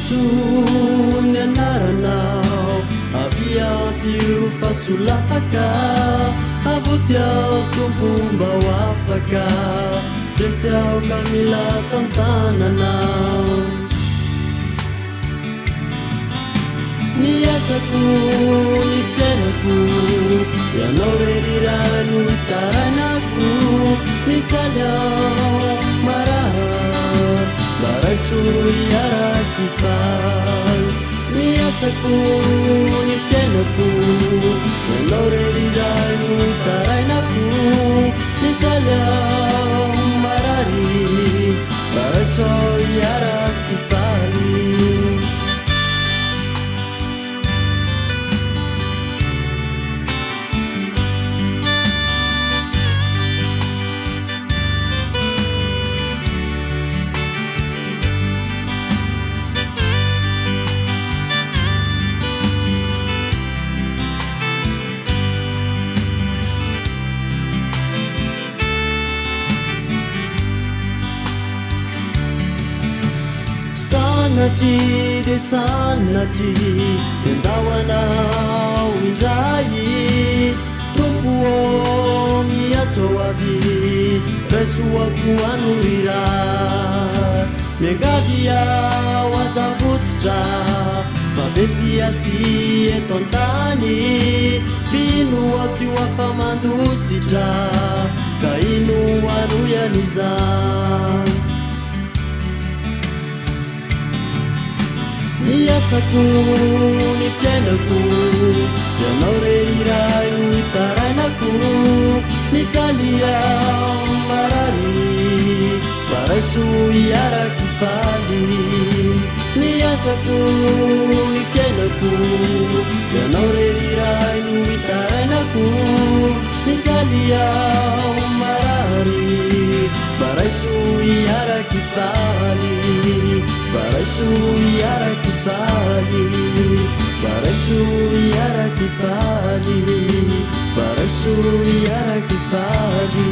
Antony anaranao aviampio fahasolafaka avoty ao tompomba ho afaka dresy ao ka mila tantananao ny asako ny fiainako ianao rerirano itarainako mijaly ao maraiso iaraky faly ny asako ny fiainako ianao rerirano itarainako mijaly ao maraiso iaraky faly Sanati de sanati endawanao indray tompo miatso avy raisoako anolira miangady ao aza fotsitra mavesy asy eto antany fino atsy ho afamandositra ka ino anoyan'izany ny asako ny fiainako ianao reriray itarainako mijaly ao maraiso iaraky faly ny asako ny fiainako ianao reriray itarainako mijaly ao maraiso iaraky faly maraiso iaraky faly maraiso iaraky faly maraiso iaraky faly